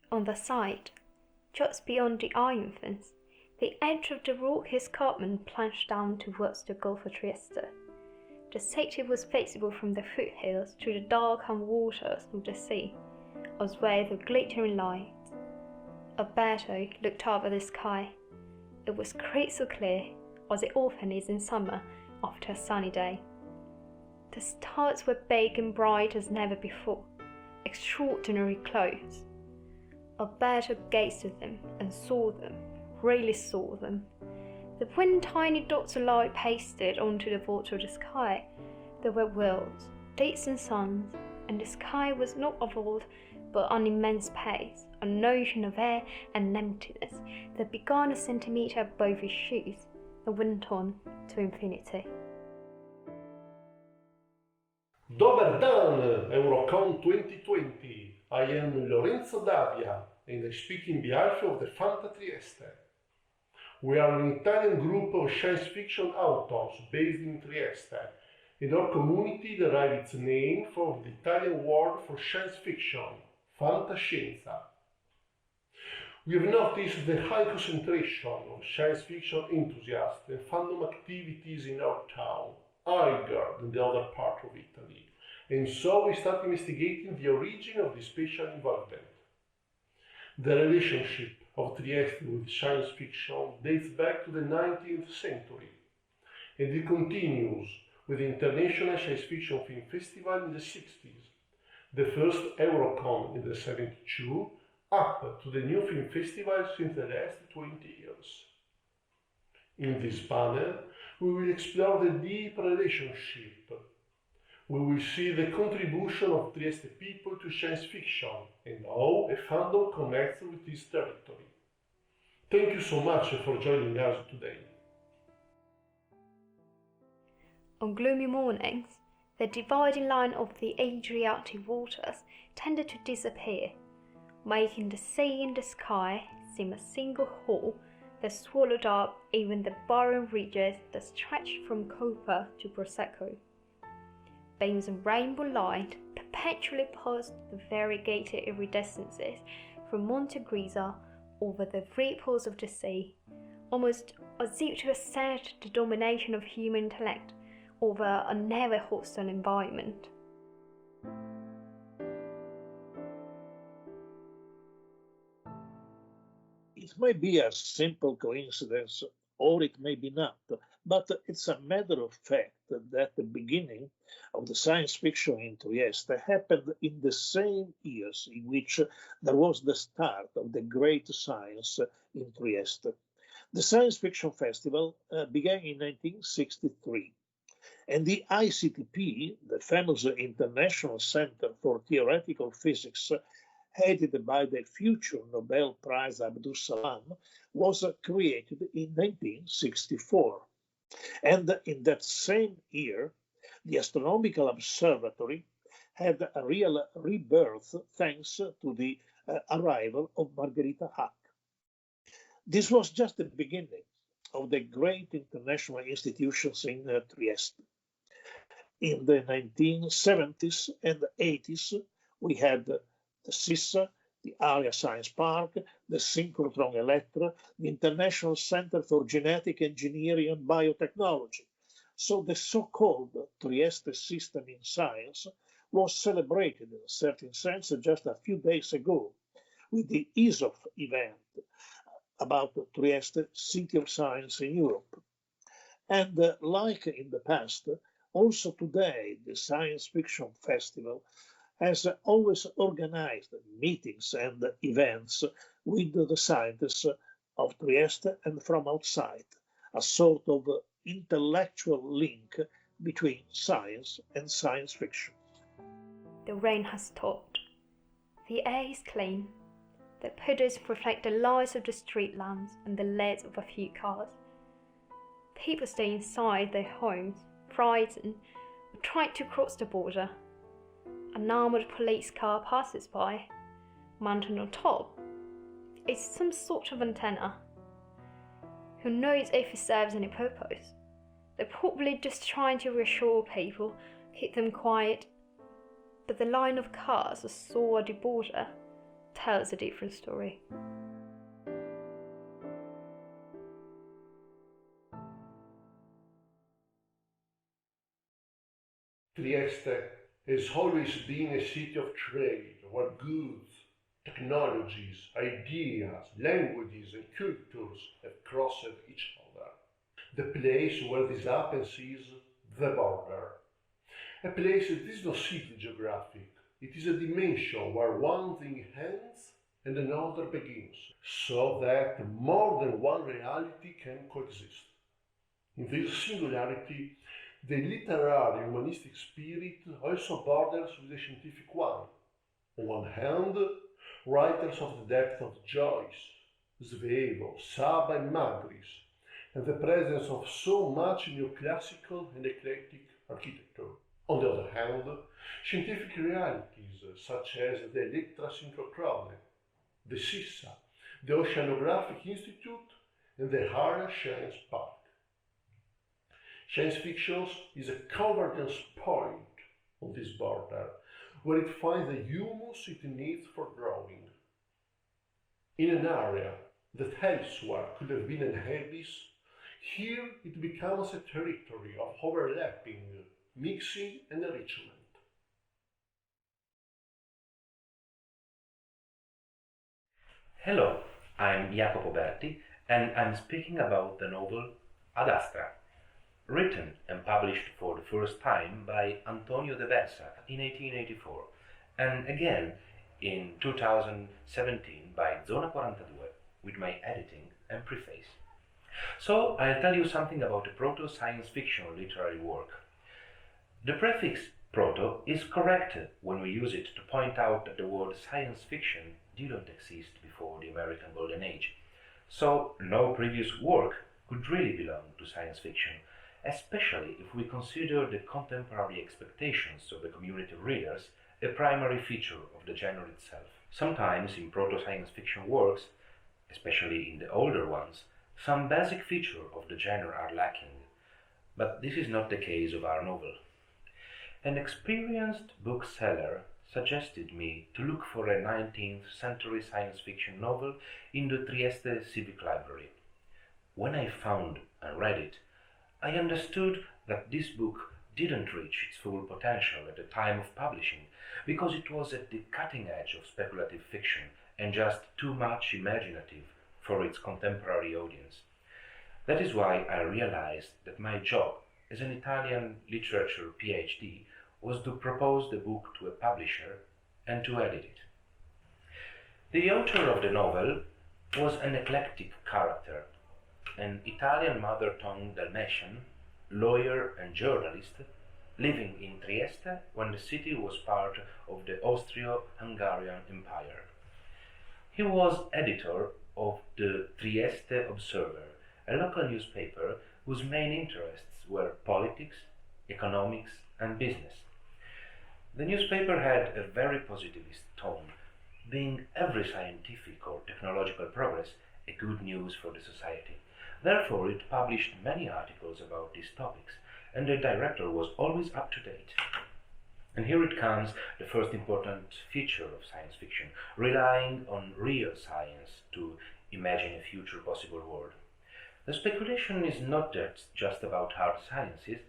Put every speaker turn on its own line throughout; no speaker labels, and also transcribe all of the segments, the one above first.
On the side, just beyond the iron fence, the edge of the rocky escarpment plunged down towards the Gulf of Trieste. The city was visible from the foothills to the dark-calm waters of the sea, as well as the glittering lights. Alberto looked up at the sky. It was crystal clear, as it often is in summer after a sunny day. The stars were big and bright as never before, extraordinarily close. Alberto gazed at them and saw them, really saw them. There weren't tiny dots of light pasted onto the vault of the sky. There were worlds, dates and suns, and the sky was not a vault but an immense space, an ocean of air and emptiness that began a centimetre above his shoes and went on to infinity.
Dober dan, Eurocon 2020. I am Lorenzo Davia and I speak in behalf of the Fanta Trieste. We are an Italian group of science fiction authors based in Trieste, and our community derived its name from the Italian word for science fiction, fantascienza. We have noticed the high concentration of science fiction enthusiasts and fandom activities in our town, higher than the other part of Italy, and so we started investigating the origin of this special involvement. The relationship of Trieste with science fiction dates back to the 19th century, and it continues with the International Science Fiction Film Festival in the 60s, the first Eurocon in the 72, up to the new film festival since the last 20 years. In this panel, we will explore the deep relationship. We will see the contribution of Trieste people to science fiction and how a fandom connects with this territory. Thank you so much for joining us today.
On gloomy mornings, the dividing line of the Adriatic waters tended to disappear, making the sea and the sky seem a single whole that swallowed up even the barren ridges that stretched from Coppa to Prosecco. Beams of rainbow light perpetually passed the variegated iridescences from Monte Grisa over the ripples of the sea, almost as if to assert the domination of human intellect over a never hostile environment.
It may be a simple coincidence, or it may be not, but it's a matter of fact that the beginning of the science fiction in Trieste happened in the same years in which there was the start of the great science in Trieste. The Science Fiction Festival began in 1963, and the ICTP, the famous International Center for Theoretical Physics, headed by the future Nobel Prize Abdus Salam, was created in 1964. And in that same year, the Astronomical Observatory had a real rebirth thanks to the arrival of Margherita Hack. This was just the beginning of the great international institutions in Trieste. In the 1970s and 80s, we had the SISSA, the Area Science Park, the Synchrotron Electra, the International Center for Genetic Engineering and Biotechnology. So the so-called Trieste system in science was celebrated in a certain sense just a few days ago with the ESOF event about Trieste, City of Science in Europe. And like in the past, also today the Science Fiction Festival has always organized meetings and events with the scientists of Trieste and from outside, a sort of intellectual link between science and science fiction.
The rain has stopped. The air is clean. The puddles reflect the lights of the street lamps and the lights of a few cars. People stay inside their homes, frightened, or trying to cross the border. An armoured police car passes by. Mounted on top is some sort of antenna. Who knows if it serves any purpose? They're probably just trying to reassure people, keep them quiet. But the line of cars that saw at the border tells a different story.
Trieste has always been a city of trade where goods, technologies, ideas, languages, and cultures have crossed each other. The place where this happens is the border. A place that is not simply geographic, it is a dimension where one thing ends and another begins, so that more than one reality can coexist. In this singularity, the literary humanistic spirit also borders with the scientific one. On one hand, writers of the depth of Joyce, Svevo, Saba and Magris, and the presence of so much neoclassical and eclectic architecture. On the other hand, scientific realities such as the Electrasynchrochrone, the SISA, the Oceanographic Institute, and the Horrakh Science Park. Science fiction is a convergence point on this border, where it finds the humus it needs for growing. In an area that elsewhere could have been an abyss, here it becomes a territory of overlapping, mixing and enrichment.
Hello, I'm Jacopo Berti, and I'm speaking about the novel Ad Astra, written and published for the first time by Antonio de Versa in 1884, and again in 2017 by Zona 42, with my editing and preface. So I'll tell you something about a proto-science fiction literary work. The prefix proto is correct when we use it to point out that the word science fiction didn't exist before the American Golden Age, so no previous work could really belong to science fiction, especially if we consider the contemporary expectations of the community of readers a primary feature of the genre itself. Sometimes in proto-science fiction works, especially in the older ones, some basic features of the genre are lacking, but this is not the case of our novel. An experienced bookseller suggested me to look for a 19th century science fiction novel in the Trieste Civic Library. When I found and read it, I understood that this book didn't reach its full potential at the time of publishing because it was at the cutting edge of speculative fiction and just too much imaginative for its contemporary audience. That is why I realized that my job as an Italian literature PhD was to propose the book to a publisher and to edit it. The author of the novel was an eclectic character, an Italian mother tongue Dalmatian, lawyer and journalist, living in Trieste when the city was part of the Austro-Hungarian Empire. He was editor of the Trieste Observer, a local newspaper whose main interests were politics, economics, and business. The newspaper had a very positivist tone, being every scientific or technological progress a good news for the society. Therefore, it published many articles about these topics, and the director was always up to date. And here it comes, the first important feature of science fiction, relying on real science to imagine a future possible world. The speculation is not just about hard sciences,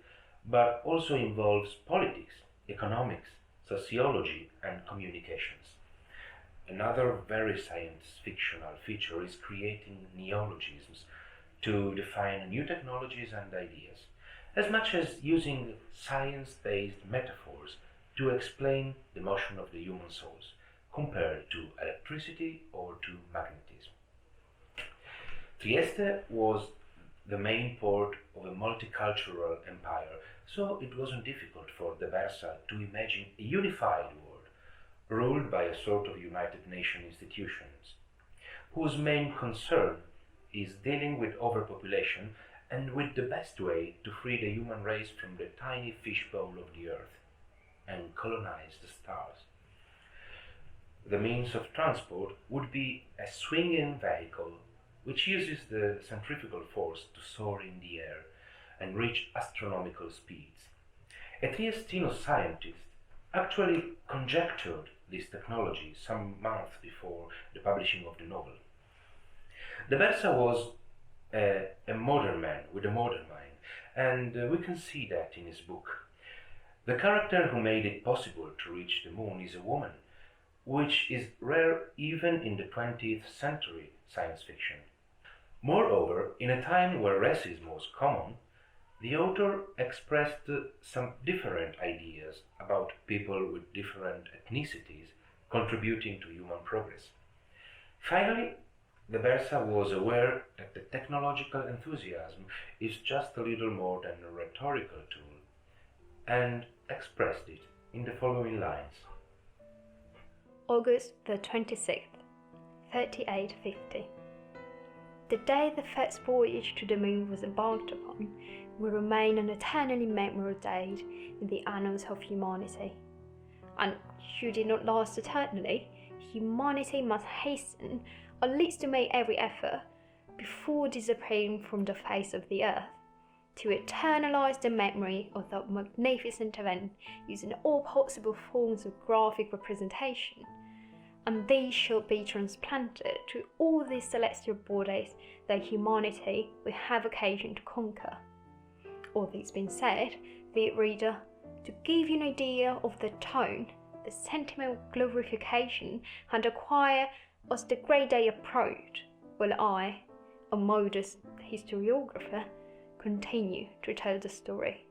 but also involves politics, economics, sociology, and communications. Another very science-fictional feature is creating neologisms to define new technologies and ideas, as much as using science-based metaphors to explain the motion of the human souls, compared to electricity or to magnetism. Trieste was the main port of a multicultural empire, so it wasn't difficult for de Versa to imagine a unified world, ruled by a sort of United Nations institutions, whose main concern is dealing with overpopulation and with the best way to free the human race from the tiny fishbowl of the earth and colonize the stars. The means of transport would be a swinging vehicle which uses the centrifugal force to soar in the air and reach astronomical speeds. A Triestino scientist actually conjectured this technology some months before the publishing of the novel. De Versa was a modern man with a modern mind, and we can see that in his book. The character who made it possible to reach the moon is a woman, which is rare even in the 20th century science fiction. Moreover, in a time where racism was common, the author expressed some different ideas about people with different ethnicities contributing to human progress. Finally, De Versa was aware that the technological enthusiasm is just a little more than a rhetorical tool, and expressed it in the following lines.
August the 26th, 3850. The day the first voyage to the moon was embarked upon will remain an eternally memorable date in the annals of humanity. And should it not last eternally, humanity must hasten, at least to make every effort, before disappearing from the face of the earth, to eternalize the memory of that magnificent event using all possible forms of graphic representation, and these shall be transplanted to all these celestial bodies that humanity will have occasion to conquer. All this being said, dear reader, to give you an idea of the tone, the sentiment of glorification had acquired as the great day approached, while I, a modest historiographer, continue to tell the story.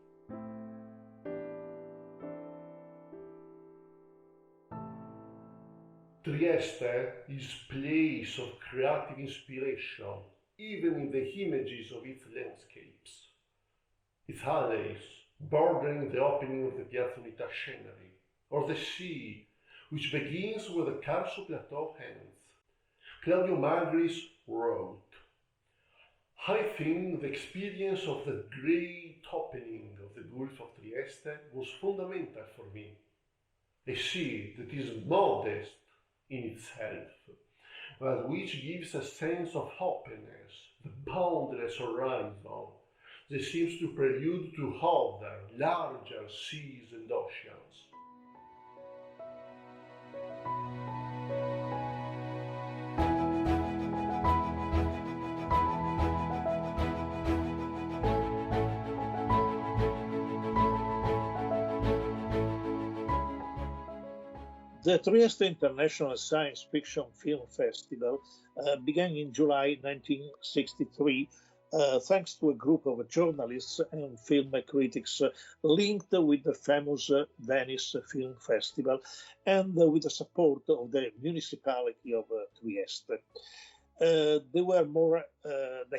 Trieste is place of creative inspiration, even in the images of its landscapes. Its alleys, bordering the opening of the Piazza Unità scenery, or the sea, which begins where the Carso Plateau ends. Claudio Magris wrote, I think the experience of the great opening of the Gulf of Trieste was fundamental for me. A sea that is modest in itself, but which gives a sense of openness, the boundless horizon that seems to prelude to other, larger seas and oceans.
The Trieste International Science Fiction Film Festival began in July 1963 thanks to a group of journalists and film critics linked with the famous Venice Film Festival and with the support of the municipality of Trieste. They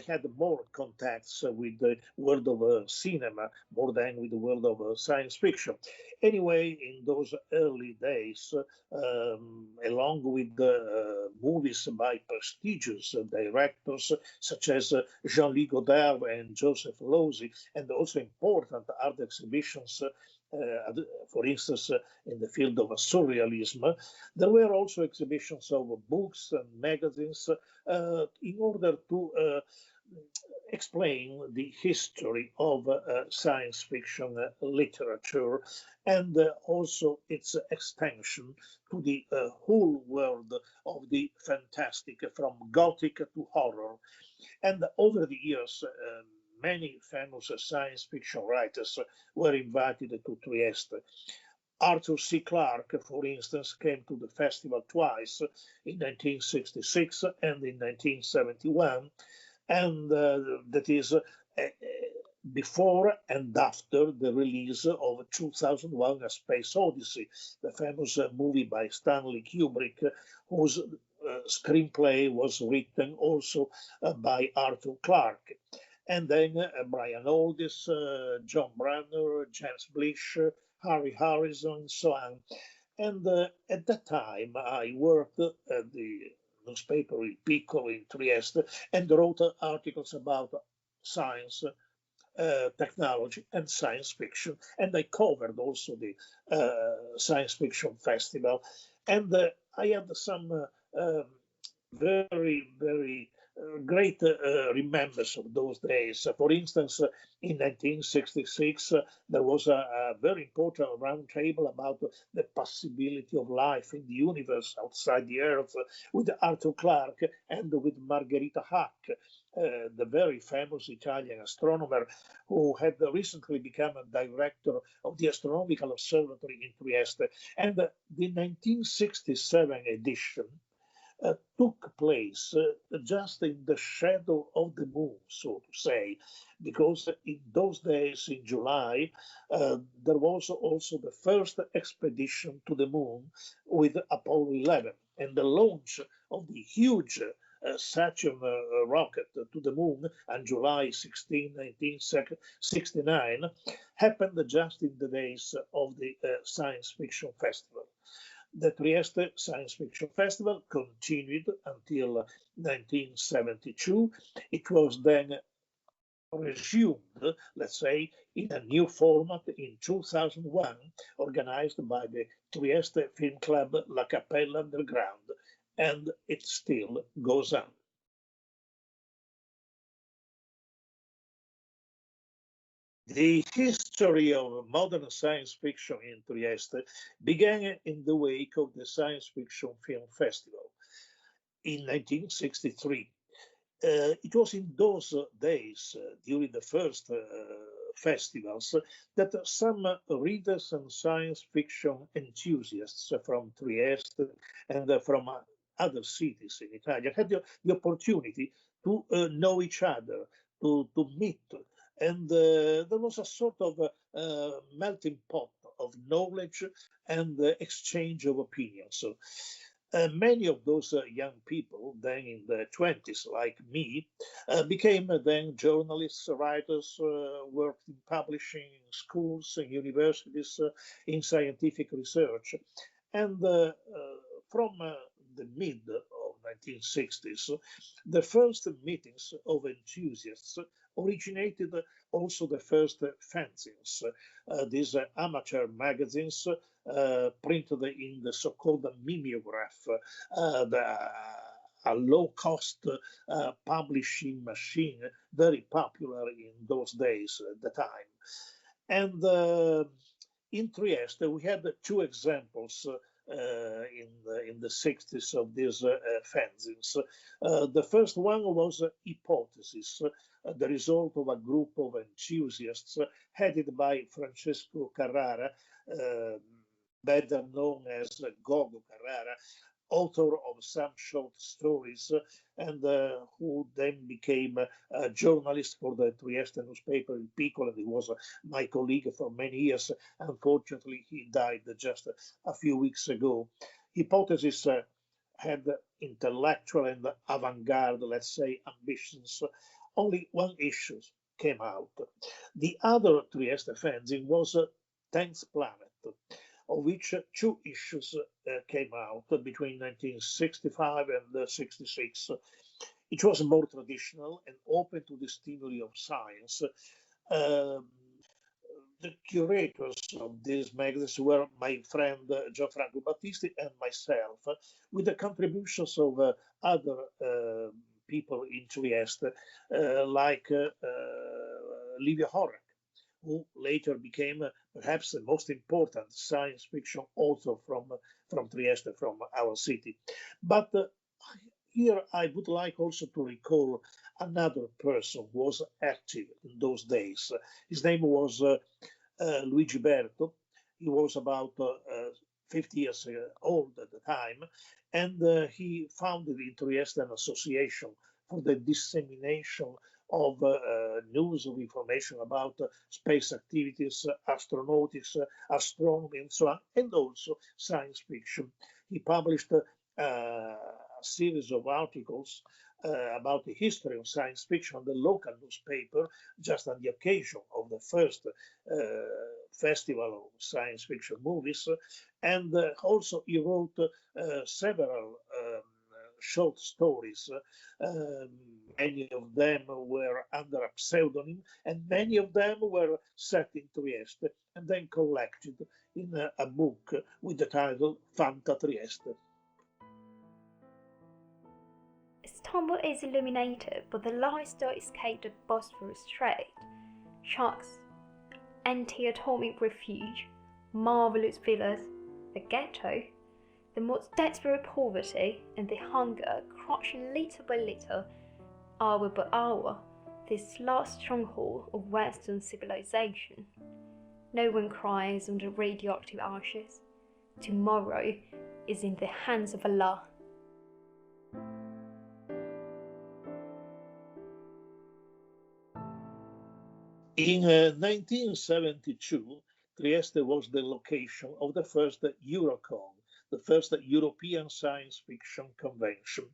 had more contacts with the world of cinema more than with the world of science fiction. Anyway, in those early days, along with movies by prestigious directors such as Jean-Louis Godard and Joseph Losey, and also important art exhibitions, for instance, in the field of surrealism, there were also exhibitions of books and magazines in order to explain the history of science fiction literature and also its extension to the whole world of the fantastic, from Gothic to horror. And over the years, many famous science fiction writers were invited to Trieste. Arthur C. Clarke, for instance, came to the festival twice, in 1966 and in 1971, and that is before and after the release of 2001: A Space Odyssey, the famous movie by Stanley Kubrick, whose screenplay was written also by Arthur Clarke. And then Brian Aldiss, John Branner, James Blish, Harry Harrison, and so on. And at that time, I worked at the newspaper Il Piccolo in Trieste and wrote articles about science, technology, and science fiction. And I covered also the science fiction festival. And I had some very, very great remembers of those days. For instance, in 1966, there was a very important round table about the possibility of life in the universe outside the Earth with Arthur Clarke and with Margherita Hack, the very famous Italian astronomer who had recently become a director of the Astronomical Observatory in Trieste. And the 1967 edition took place just in the shadow of the moon, so to say, because in those days, in July, there was also the first expedition to the moon with Apollo 11, and the launch of the huge Saturn rocket to the moon on July 16, 1969, happened just in the days of the Science Fiction Festival. The Trieste Science Fiction Festival continued until 1972. It was then resumed, let's say, in a new format in 2001, organized by the Trieste Film Club La Cappella Underground, and it still goes on. The history of modern science fiction in Trieste began in the wake of the Science Fiction Film Festival in 1963. It was in those days, during the first festivals, that some readers and science fiction enthusiasts from Trieste and from other cities in Italy had the opportunity to know each other, to meet. And there was a sort of melting pot of knowledge and exchange of opinions. So, many of those young people, then in their 20s, like me, became then journalists, writers, worked in publishing, in schools, in universities, in scientific research. And from the mid of 1960s, the first meetings of enthusiasts originated also the first fanzines, these amateur magazines printed in the so-called mimeograph, a low-cost publishing machine, very popular in those days at the time. And in Trieste, we had two examples in the 60s of these fanzines. The first one was Hypothesis, the result of a group of enthusiasts headed by Francesco Carrara, better known as Gogo Carrara, author of some short stories, and who then became a journalist for the Trieste newspaper Il Piccolo. He was my colleague for many years. Unfortunately, he died just a few weeks ago. Hypothesis had intellectual and avant-garde, let's say, ambitions. Only one issue came out. The other Trieste fanzine was 10th Planet, of which two issues came out between 1965 and 66. It was more traditional and open to the stimuli of science. The curators of these magazines were my friend Gianfranco Battisti and myself, with the contributions of other people in Trieste, like Livio Horrakh, who later became perhaps the most important science fiction author from Trieste, from our city. But here I would like also to recall another person who was active in those days. His name was Luigi Berto. He was about 50 years old at the time, and he founded in Trieste an association for the dissemination of news of information about space activities, astronautics, astronomy, and so on, and also science fiction. He published a series of articles about the history of science fiction on the local newspaper, just on the occasion of the first festival of science fiction movies. And also he wrote several short stories. Many of them were under a pseudonym, and many of them were set in Trieste and then collected in a book with the title Fanta Trieste.
It's Istanbul is illuminated, but the lights don't escape the Bosphorus Strait. Sharks, anti-atomic refuge, marvelous villas, the ghetto, the most desperate poverty, and the hunger crushing little by little, hour by hour, this last stronghold of Western civilization. No one cries under radioactive ashes. Tomorrow is in the hands of Allah.
In 1972, Trieste was the location of the first Eurocon, the first European science fiction convention.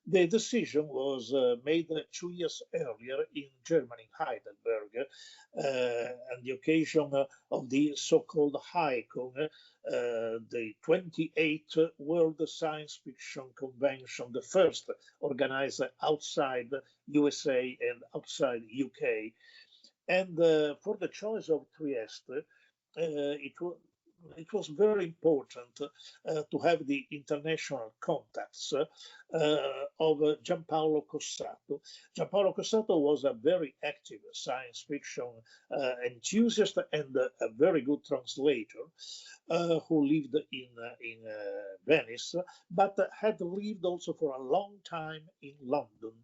The decision was made 2 years earlier in Germany, Heidelberg, on the occasion of the so-called HiCon, the 28th World Science Fiction Convention, the first organized outside USA and outside UK. And for the choice of Trieste, it was very important to have the international contacts of Giampaolo Cossato. Giampaolo Cossato was a very active science fiction enthusiast and a very good translator who lived in Venice, but had lived also for a long time in London.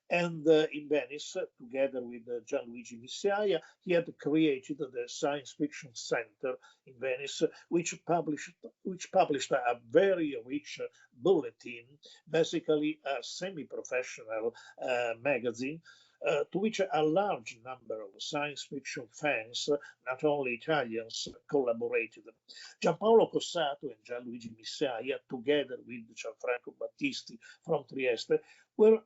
And in Venice, together with Gianluigi Missiaia, he had created the Science Fiction Center in Venice, which published a very rich bulletin, basically a semi-professional magazine, to which a large number of science fiction fans, not only Italians, collaborated. Giampaolo Cossato and Gianluigi Missiaia, together with Gianfranco Battisti from Trieste, were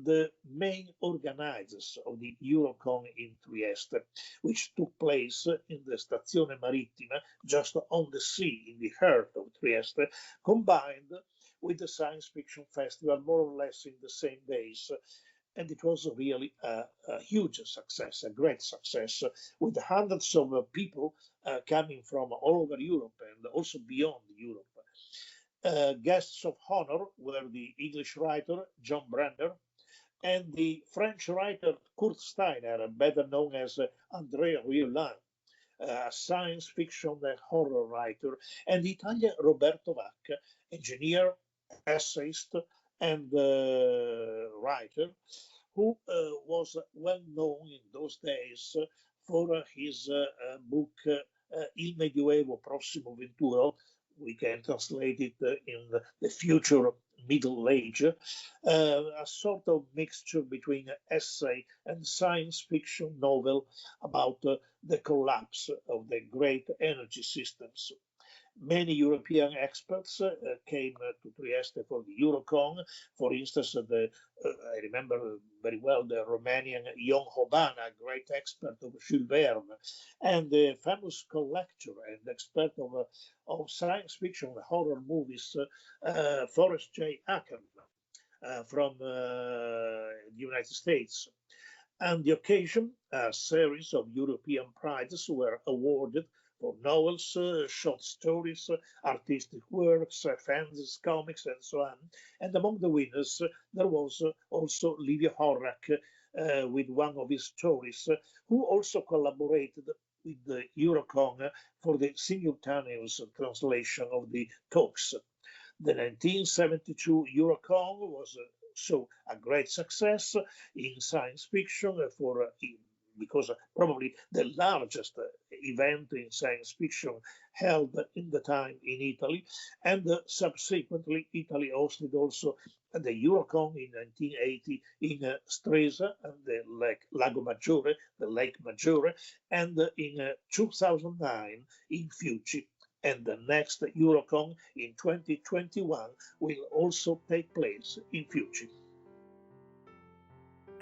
the main organizers of the Eurocon in Trieste, which took place in the Stazione Marittima, just on the sea in the heart of Trieste, combined with the Science Fiction Festival more or less in the same days. And it was really a huge success, a great success, with hundreds of people coming from all over Europe and also beyond Europe. Guests of honor were the English writer John Brenner, and the French writer Kurt Steiner, better known as André Rieulan, a science fiction horror writer, and the Italian Roberto Vacca, engineer, essayist, and writer, who was well known in those days for his book Il Medioevo Prossimo Venturo. We can translate it in the future Middle Age, a sort of mixture between essay and science fiction novel about the collapse of the great energy systems. Many European experts came to Trieste for the Eurocon. For instance, I remember very well the Romanian Ion Hobana, great expert of Jules Verne, and the famous collector and expert of science fiction and horror movies, Forrest J. Ackerman from the United States. On the occasion, a series of European prizes were awarded for novels, short stories, artistic works, fantasy comics, and so on. And among the winners, there was also Livio Horrakh with one of his stories, who also collaborated with the Eurocon for the simultaneous translation of the talks. The 1972 Eurocon was so a great success in science fiction because probably the largest event in science fiction held in the time in Italy, and subsequently Italy hosted also the Eurocon in 1980 in Stresa and the Lago Maggiore, the Lake Maggiore, and in 2009 in Fiuci. And the next Eurocon in 2021 will also take place in Fiuci.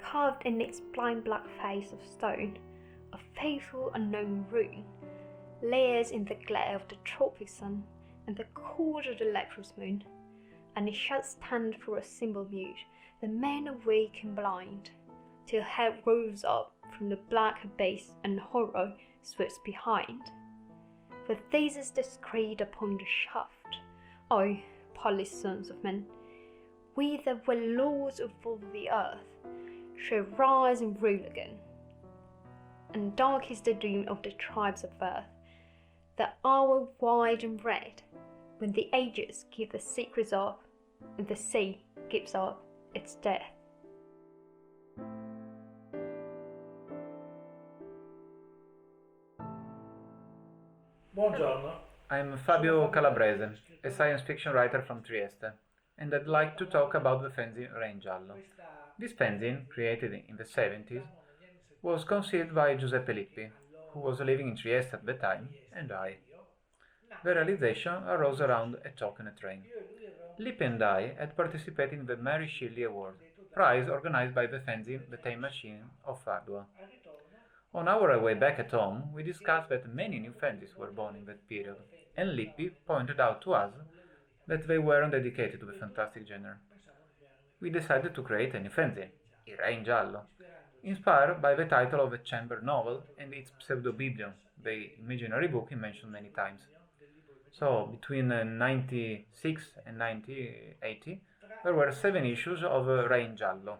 Carved in its blind black face of stone, a faithful unknown rune, layers in the glare of the tropic sun and the cold of the leprous moon, and it shall stand for a symbol mute, the men awake and blind, till hell rose up from the black abyss and horror sweeps behind. For this is the screed upon the shaft, O polished sons of men, we that were lords of all the earth shall rise and rule again. And dark is the doom of the tribes of earth, the hour wide and red, when the ages give the secrets up, and the sea gives up its death.
Buongiorno.
I'm Fabio Calabrese, a science fiction writer from Trieste, and I'd like to talk about the fanzine Re in Giallo. This fanzine, created in the 70s, was conceived by Giuseppe Lippi, who was living in Trieste at the time, and I. The realization arose around a talk on a train. Lippi and I had participated in the Mary Shelley Award, prize organized by the fanzine The Time Machine of Padua. On our way back at home, we discussed that many new fanzines were born in that period, and Lippi pointed out to us that they weren't dedicated to the fantastic genre. We decided to create a new fanzine, Il Re in Giallo, inspired by the title of a chamber novel and its pseudo-biblion, the imaginary book he mentioned many times. So, between 1996 and 1980, there were 7 issues of Re in Giallo.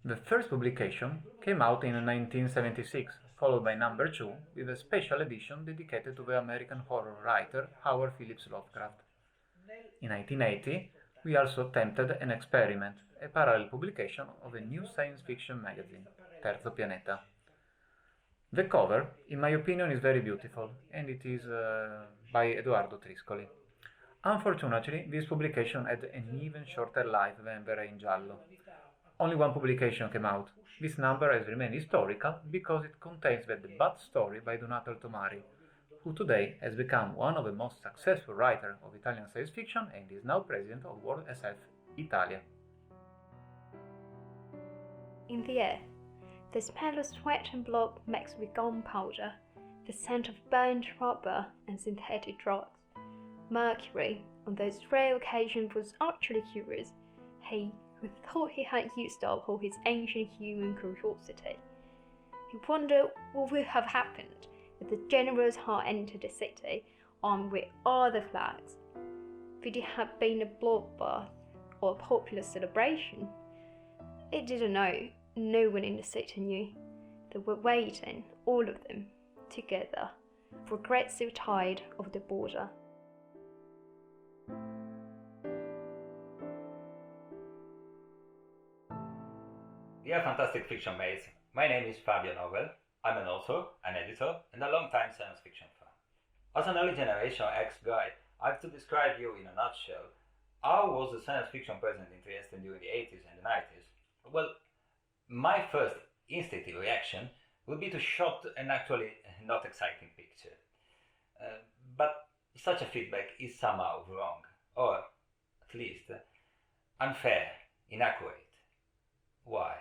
The first publication came out in 1976, followed by number 2 with a special edition dedicated to the American horror writer Howard Phillips Lovecraft. In 1980, we also attempted an experiment, a parallel publication of a new science fiction magazine, Terzo Pianeta. The cover, in my opinion, is very beautiful, and it is by Edoardo Triscoli. Unfortunately, this publication had an even shorter life than the Re in Giallo. Only 1 publication came out. This number has remained historical because it contains the debut story by Donato Altomari, who today has become one of the most successful writers of Italian science fiction and is now president of World SF Italia.
In the air, the smell of sweat and blood mixed with gunpowder, the scent of burnt rubber and synthetic drugs. Mercury, on those rare occasions, was actually curious. He, who thought he had used up all his ancient human curiosity. He wondered what would have happened if the generals had entered the city armed with other flags. Would it have been a bloodbath or a popular celebration? He didn't know. No one in the city knew. They were waiting, all of them, together, for a great sea tide of the border.
Dear Fantastic Fiction mates, my name is Fabio Novel. I'm an author, an editor, and a long-time science fiction fan. As an early generation X guy, I have to describe you in a nutshell. How was the science fiction present in Trieste during the 80s and the 90s? Well, my first instinctive reaction would be to shout an actually not exciting picture. But such a feedback is somehow wrong, or at least unfair, inaccurate. Why?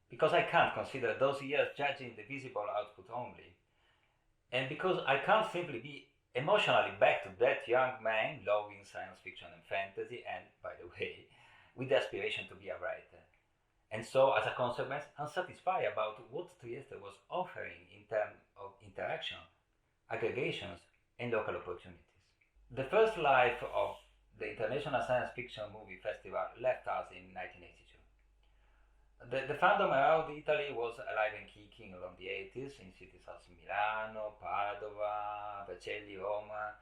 Because I can't consider those years judging the visible output only, and because I can't simply be emotionally back to that young man loving science fiction and fantasy, and, by the way, with the aspiration to be a writer. And so, as a consequence, unsatisfied about what Trieste was offering in terms of interaction, aggregations, and local opportunities. The first life of the International Science Fiction Movie Festival left us in 1982. The fandom around Italy was alive and kicking along the 80s in cities as Milano, Padova, Vercelli, Roma,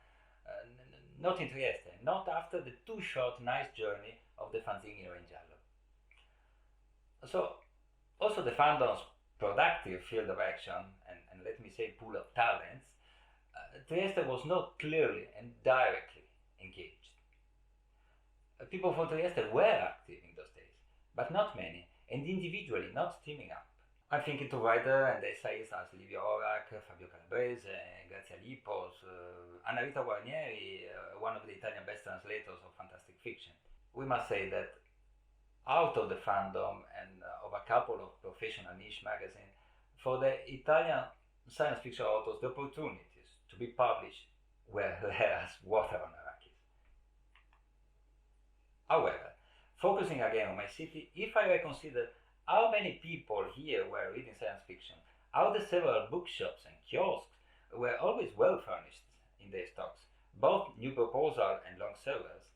not in Trieste, not after the too short nice journey of the fanzine Re in Giallo. So, also the fandom's productive field of action, and let me say pool of talents, Trieste was not clearly and directly engaged. People from Trieste were active in those days, but not many, and individually not teaming up. I'm thinking to writers and essayists as Livio, Horrakh, Fabio Calabrese, Grazia Lipos, Anna Rita Guarnieri, one of the Italian best translators of fantastic fiction. We must say that out of the fandom and of a couple of professional niche magazines, for the Italian science fiction authors, the opportunities to be published were rare as water on Arrakis. However, focusing again on my city, if I reconsider how many people here were reading science fiction, how the several bookshops and kiosks were always well furnished in their stocks, both new proposal and long sellers,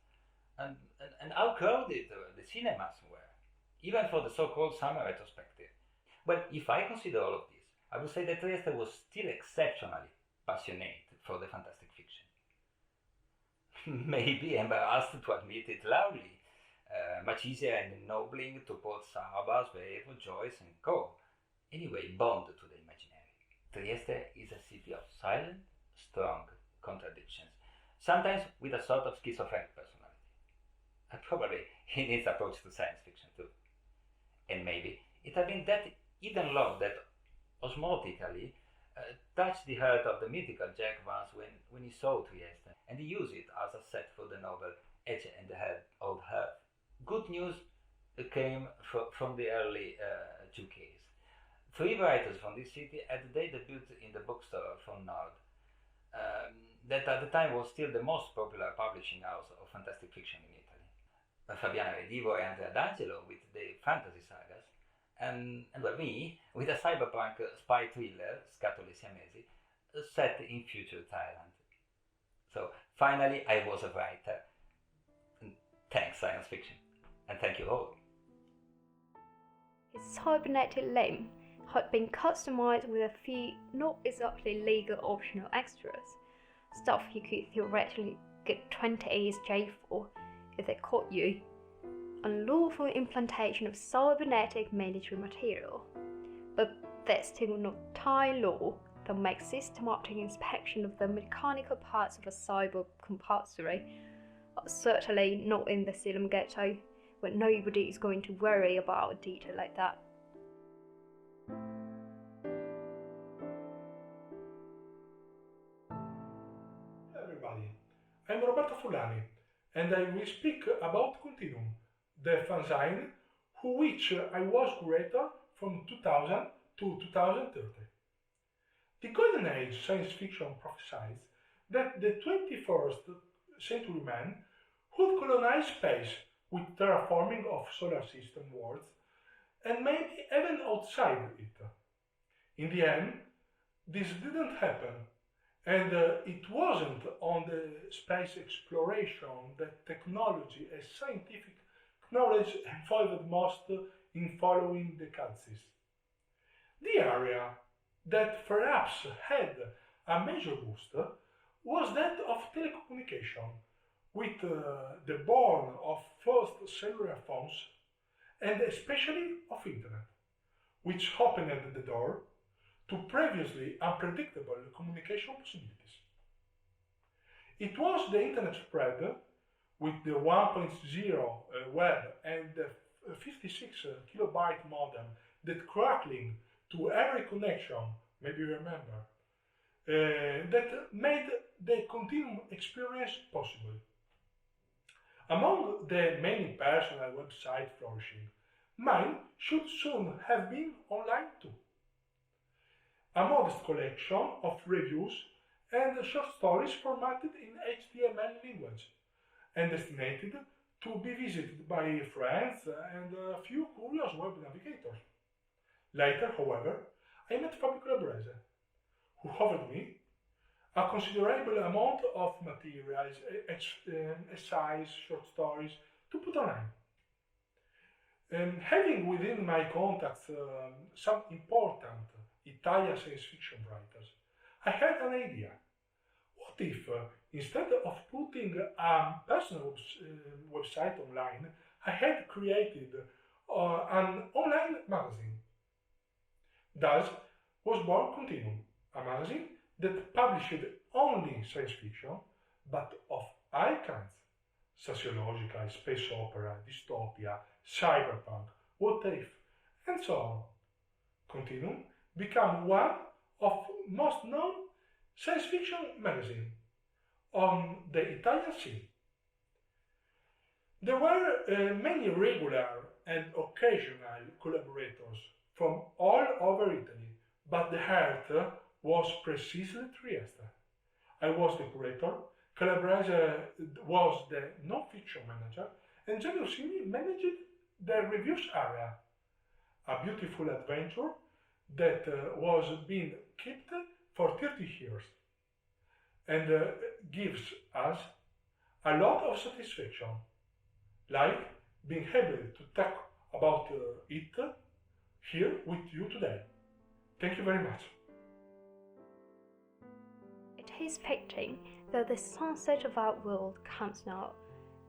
and how crowded the cinemas were, even for the so-called summer retrospective. Well, if I consider all of this, I would say that Trieste was still exceptionally passionate for the fantastic fiction. Maybe embarrassed to admit it loudly, much easier and ennobling to quote Sabas, Vevo, Joyce, and co. Anyway, bound to the imaginary. Trieste is a city of silent, strong contradictions, sometimes with a sort of schizophrenic personality. And probably in its approach to science fiction too. And maybe it had been that hidden love that osmotically touched the heart of the mythical Jack Vance when he saw Trieste, and he used it as a set for the novel Edge and the Old Heart. Good news came from the early 2Ks. 3 writers from this city had their debut in the bookstore from Nord, that at the time was still the most popular publishing house of fantastic fiction in Italy. Fabiana Redivo and Andrea D'Angelo with the fantasy sagas, and well, me with a cyberpunk spy thriller, Scatole Siamesi, set in future Thailand. So finally I was a writer. Thanks science fiction, and thank you all.
His cybernetic limb had been customized with a few not exactly legal optional extras, stuff you could theoretically get 20 years jail for if they caught you. Unlawful implantation of cybernetic military material. But there's still no Thai law that makes systematic inspection of the mechanical parts of a cyber compulsory. Certainly not in the Ceylon ghetto, where nobody is going to worry about a detail like that.
Hello everybody, I'm Roberto Fulani, and I will speak about Continuum, the fanzine who which I was curator from 2000 to 2030. The golden age science fiction prophesies that the 21st century man would colonize space with terraforming of solar system worlds and maybe even outside it. In the end, this didn't happen, and it wasn't on the space exploration that technology and scientific knowledge involved most in following the Kazis. The area that perhaps had a major boost was that of telecommunication, with the born of first cellular phones and especially of internet, which opened the door to previously unpredictable communication possibilities. It was the internet spread with the 1.0 web and the 56 kilobyte modem that crackling to every connection, maybe you remember, that made the continuum experience possible. Among the many personal websites flourishing, mine should soon have been online too. A modest collection of reviews and short stories formatted in HTML language and destined to be visited by friends and a few curious web navigators. Later, however, I met Fabio Calabrese, who offered me a considerable amount of materials, essays, short stories to put online. Having within my contacts some important Italian science fiction writers, I had an idea. What if, instead of putting a personal website online, I had created an online magazine? Thus was born Continuum, a magazine that published only science fiction, but of all kinds: sociological, space opera, dystopia, cyberpunk, what if, and so on. Continuum became one of most known science fiction magazines on the Italian scene. There were many regular and occasional collaborators from all over Italy, but the heart was precisely Trieste. I was the curator, Calabrese was the non-fiction manager, and Benussi managed the reviews area. A beautiful adventure that was being kept for 30 years and gives us a lot of satisfaction. like being able to talk about it here with you today. Thank you very much.
It is fitting that the sunset of our world comes now,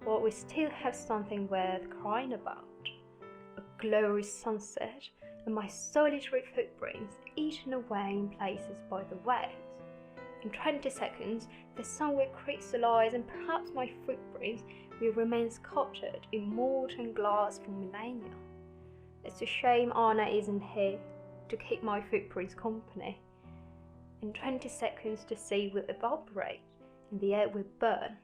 while we still have something worth crying about. A glorious sunset, and my solitary footprints eaten away in places by the waves. In 20 seconds, the sun will crystallize, and perhaps my footprints will remain sculptured in molten glass for millennia. It's a shame Anna isn't here to keep my footprints company. In 20 seconds, the sea will evaporate, and the air will burn,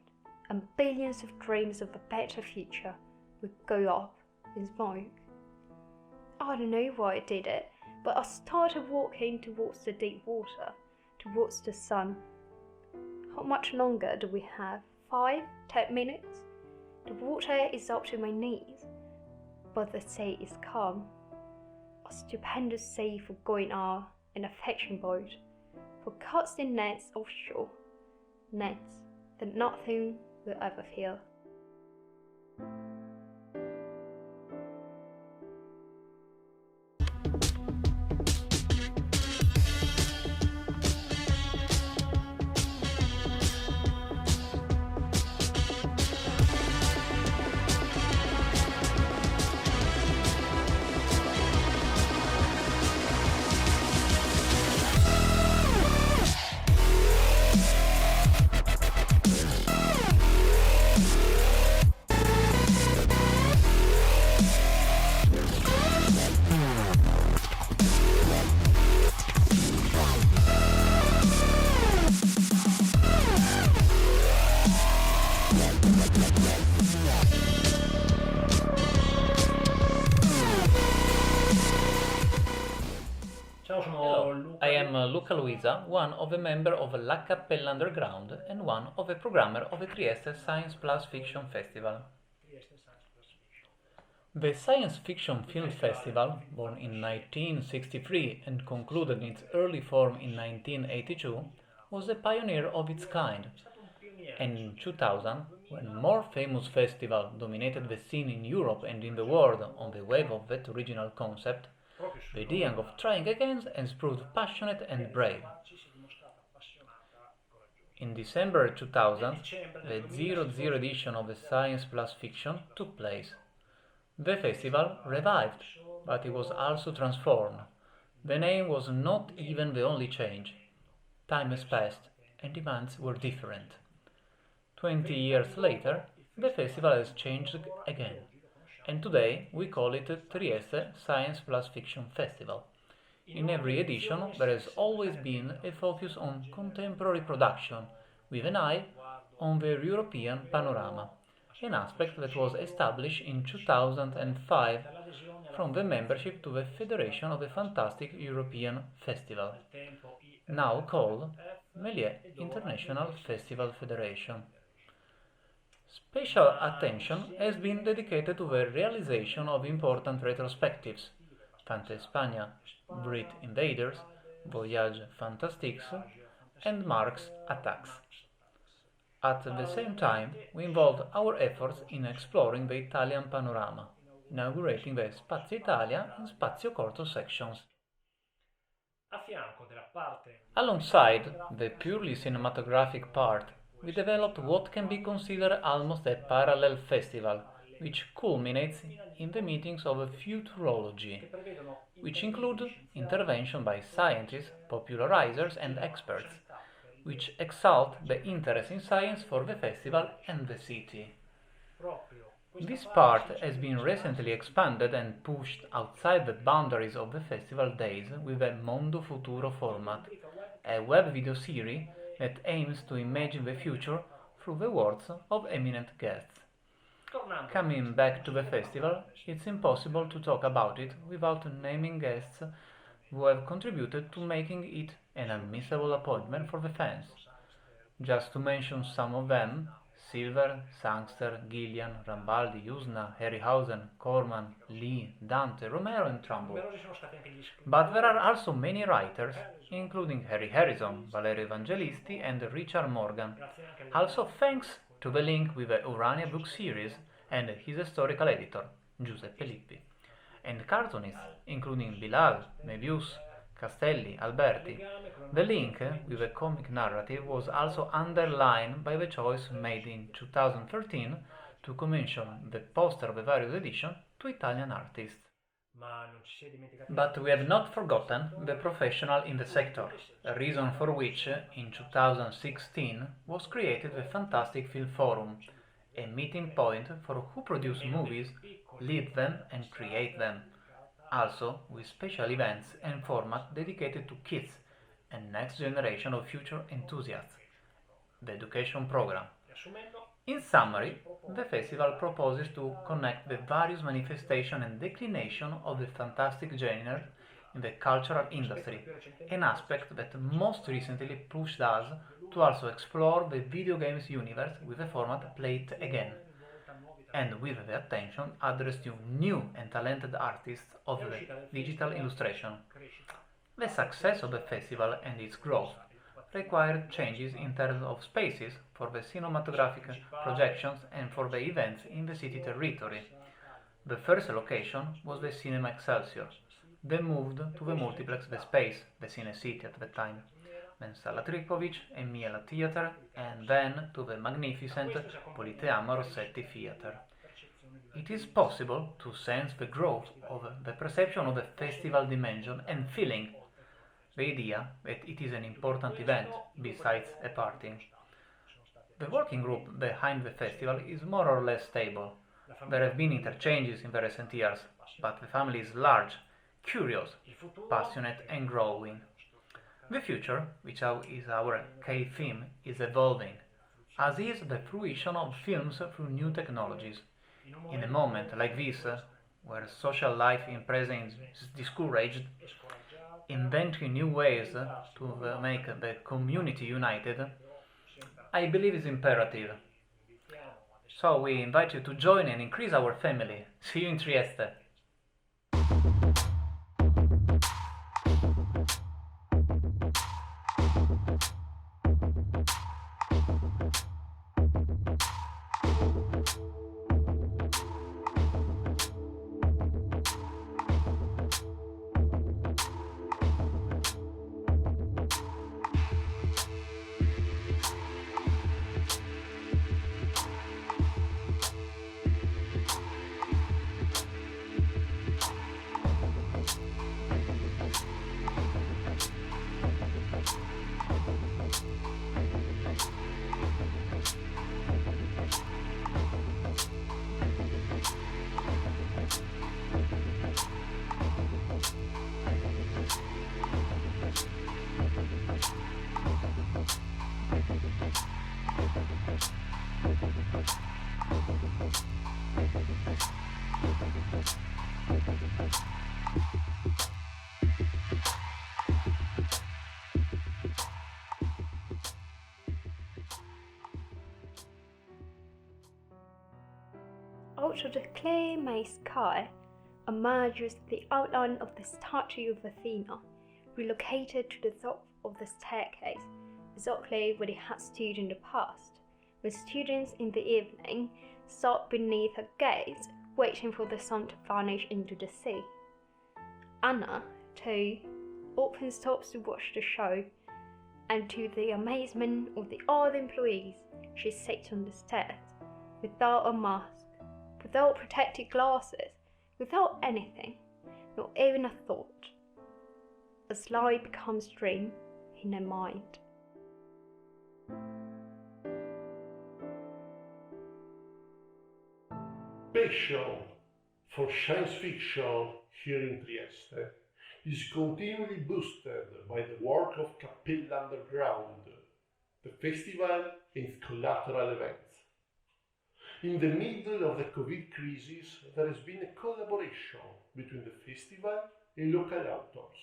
and billions of dreams of a better future will go up in smoke. I don't know why I did it, but I started walking towards the deep water, towards the sun. How much longer do we have? 5, 10 minutes? The water is up to my knees, but the sea is calm. A stupendous sea for going out in a fishing boat, for casting nets offshore, nets that nothing will ever feel.
I am Luca Luisa, one of a member of La Cappella Underground and one of a programmer of the TriesteScience+Fiction Festival. The Science Fiction Film Festival, born in 1963 and concluded in its early form in 1982, was a pioneer of its kind. And in 2000, when more famous festivals dominated the scene in Europe and in the world on the wave of that original concept, the idea of trying again has proved passionate and brave. In December 2000, the 00 edition of the Science+Fiction took place. The festival revived, but it was also transformed. The name was not even the only change. Time has passed, and demands were different. 20 years later, the festival has changed again. And today we call it the TriesteScience+Fiction Festival. In every edition there has always been a focus on contemporary production, with an eye on the European panorama, an aspect that was established in 2005 from the membership to the Federation of the Fantastic European Festival, now called Méliès International Festival Federation. Special attention has been dedicated to the realization of important retrospectives, Fantespania, Brit Invaders, Voyage Fantastiques, and Marx Attacks. At the same time, we involved our efforts in exploring the Italian panorama, inaugurating the Spazio Italia and Spazio Corto sections. Alongside the purely cinematographic part, we developed what can be considered almost a parallel festival, which culminates in the meetings of futurology, which include intervention by scientists, popularizers and experts, which exalt the interest in science for the festival and the city. This part has been recently expanded and pushed outside the boundaries of the festival days with a Mondo Futuro format, a web video series that aims to imagine the future through the words of eminent guests. Coming back to the festival, it's impossible to talk about it without naming guests who have contributed to making it an unmissable appointment for the fans. Just to mention some of them: Silver, Sangster, Gillian, Rambaldi, Usna, Harryhausen, Corman, Lee, Dante, Romero and Trumbull. But there are also many writers, including Harry Harrison, Valerio Evangelisti and Richard Morgan. Also thanks to the link with the Urania book series and his historical editor, Giuseppe Lippi, and cartoonists including Bilal, Mebius, Castelli, Alberti. The link with the comic narrative was also underlined by the choice made in 2013 to commission the poster of the various editions to Italian artists. But we have not forgotten the professional in the sector, a reason for which in 2016 was created the Fantastic Film Forum, a meeting point for who produce movies, lead them and create them. Also with special events and format dedicated to kids and next generation of future enthusiasts. The education program. In summary, the festival proposes to connect the various manifestations and declination of the fantastic genre in the cultural industry, an aspect that most recently pushed us to also explore the video games universe with the format Play It Again, and with the attention addressed to new and talented artists of the digital illustration. The success of the festival and its growth required changes in terms of spaces for the cinematographic projections and for the events in the city territory. The first location was the Cinema Excelsior, then moved to the multiplex The Space, the Cine City at the time, then Sala Tripovic and Miela Theatre, and then to the magnificent Politeama Rossetti Theatre. It is possible to sense the growth of the perception of the festival dimension and feeling the idea that it is an important event besides a party. The working group behind the festival is more or less stable. There have been interchanges in the recent years, but the family is large, curious, passionate and growing. The future, which is our key theme, is evolving, as is the fruition of films through new technologies. In a moment like this, where social life in present is discouraged, inventing new ways to make the community united, I believe is imperative. So we invite you to join and increase our family. See you in Trieste!
Out of the clear May sky emerges the outline of the statue of Athena, relocated to the top of the staircase, exactly where it had stood in the past, when students in the evening sat beneath her gaze, waiting for the sun to vanish into the sea. Anna, too, often stops to watch the show, and to the amazement of the other employees, she sits on the stairs, without a mask, without protective glasses, without anything, not even a thought. As light becomes dream in her mind.
Passion for science fiction here in Trieste is continually boosted by the work of Cappella Underground, the festival and its collateral events. In the middle of the COVID crisis, there has been a collaboration between the festival and local authors,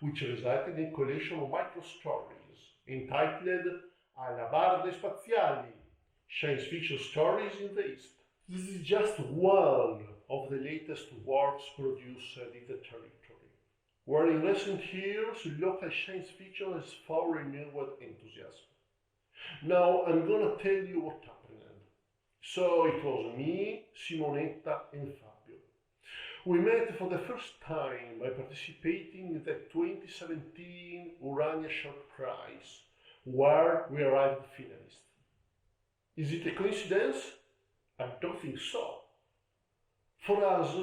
which resulted in a collection of micro-stories entitled Alabarde Spaziali, Science Fiction Stories in the East. This is just one of the latest works produced in the territory, where in recent years local science fiction has found renewed enthusiasm. Now I'm gonna tell you what happened. So it was me, Simonetta and Fabio. We met for the first time by participating in the 2017 Urania Short Prize, where we arrived finalists. Is it a coincidence? I don't think so. For us,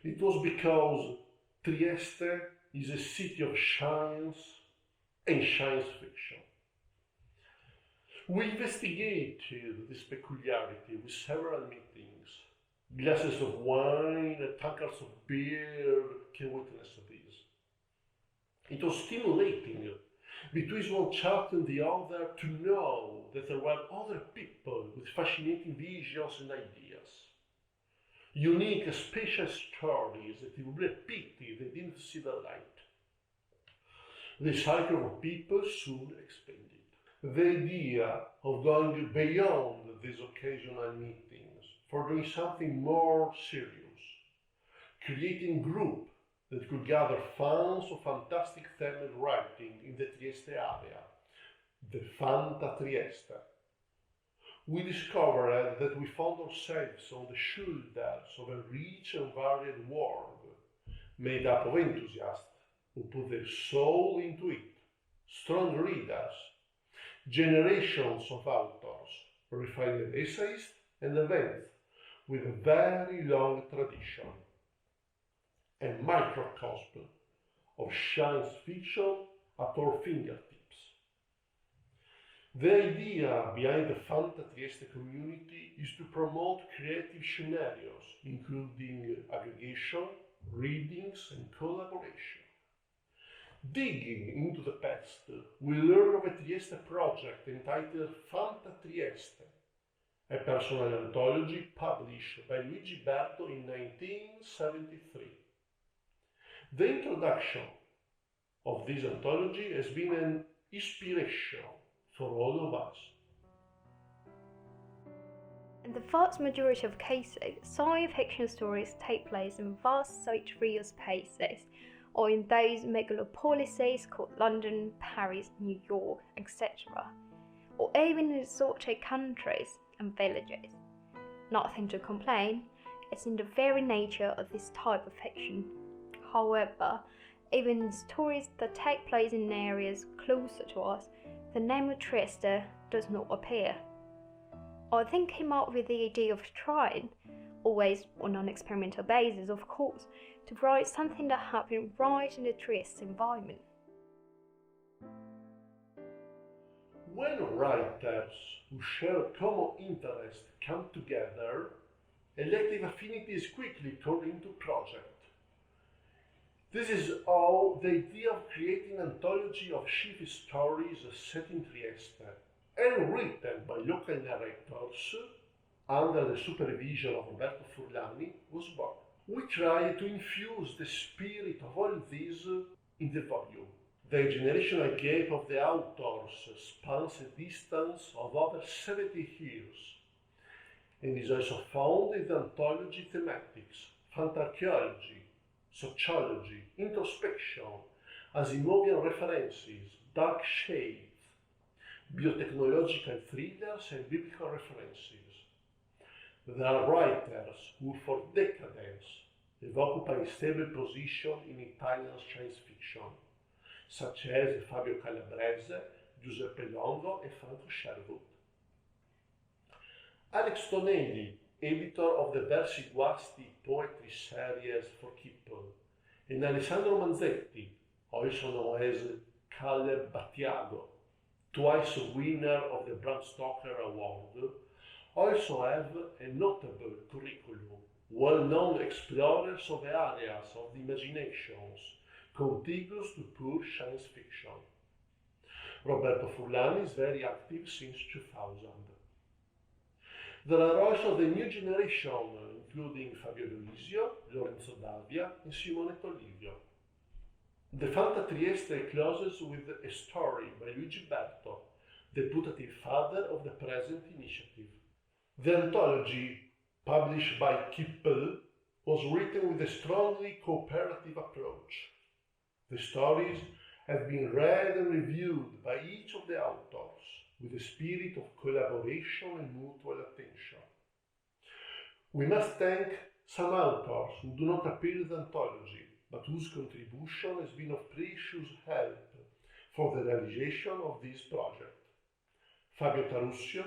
it was because Trieste is a city of science and science fiction. We investigated this peculiarity with several meetings. Glasses of wine and tankards of beer can witness this. It was stimulating, between one chat and the other, to know that there were other people with fascinating visions and ideas. Unique, special stories that it would be a pity they didn't see the light. The cycle of people soon expanded. The idea of going beyond these occasional meetings for doing something more serious, creating a group that could gather fans of fantastic themed writing in the Trieste area, the Fanta Trieste. We discovered that we found ourselves on the shoulders of a rich and varied world, made up of enthusiasts who put their soul into it, strong readers, generations of authors, refined essayists and events with a very long tradition, a microcosm of science fiction at our fingertips. The idea behind the Fanta Trieste community is to promote creative scenarios, including aggregation, readings, and collaboration. Digging into the past, we learn of a Trieste project entitled Fanta Trieste, a personal anthology published by Luigi Berto in 1973. The introduction of this anthology has been an inspiration for all of us.
In the vast majority of cases, science fiction stories take place in vast sidereal spaces, or in those megalopolises called London, Paris, New York, etc., or even in exotic countries and villages. Nothing to complain, it's in the very nature of this type of fiction. However, even in stories that take place in areas closer to us, the name of Trieste does not appear. I then came up with the idea of trying, always on an experimental basis of course, to write something that happened right in the Trieste environment.
When writers who share common interests come together, elective affinities quickly turn into project. This is how the idea of creating an anthology of sci-fi stories set in Trieste and written by local narrators under the supervision of Roberto Furlani was born. We try to infuse the spirit of all this in the volume. The generational gap of the authors spans a distance of over 70 years and is also found in the anthology thematics, fantarchaeology, sociology, introspection, Asimovian references, dark shades, biotechnological thrillers and biblical references. There are writers who for decades have occupied a stable position in Italian science fiction, such as Fabio Calabrese, Giuseppe Longo and Franco Sherwood. Alex Tonelli, editor of the Versi Guasti poetry series for Kippel, and Alessandro Manzetti, also known as Caleb Battiago, twice winner of the Bram Stoker Award, also have a notable curriculum, well-known explorers of the areas of the imaginations contiguous to pure science fiction. Roberto Furlani is very active since 2000. There are also the new generation, including Fabio Luisa, Lorenzo Davia, and Simonetta Livio. The Fanta Trieste closes with a story by Luigi Berto, the putative father of the present initiative. The anthology, published by Cappella, was written with a strongly cooperative approach. The stories have been read and reviewed by each of the authors with a spirit of collaboration and mutual attention. We must thank some authors who do not appear in the anthology, but whose contribution has been of precious help for the realization of this project. Fabio Tarussio,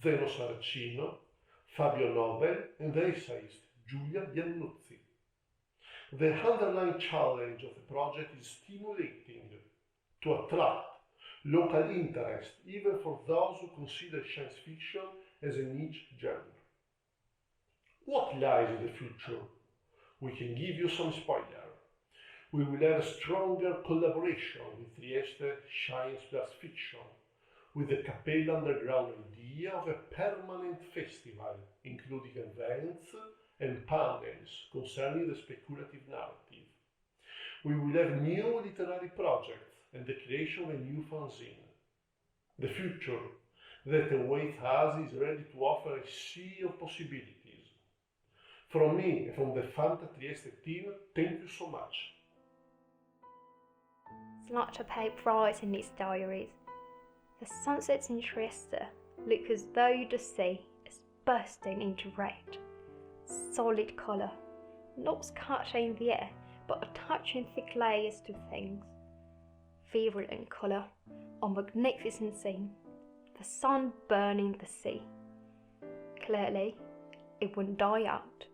Zeno Saracino, Fabio Nobel, and the essayist Giulia Iannuzzi. The underlying challenge of the project is stimulating to attract local interest, even for those who consider science fiction as a niche genre. What lies in the future? We can give you some spoiler. We will have a stronger collaboration with TriesteScience+Fiction, with the Cappella underground idea of a permanent festival, including events and panels concerning the speculative narrative. We will have new literary projects and the creation of a new fanzine. The future that awaits us is ready to offer a sea of possibilities. From me and from the Fanta Trieste team, thank you so much.
It's like to pay price in these diaries. The sunsets in Trieste look as though the sea is bursting into red. Solid colour, not scattering the air, but attaching thick layers to things. Virulent colour, a magnificent scene, the sun burning the sea. Clearly, it wouldn't die out.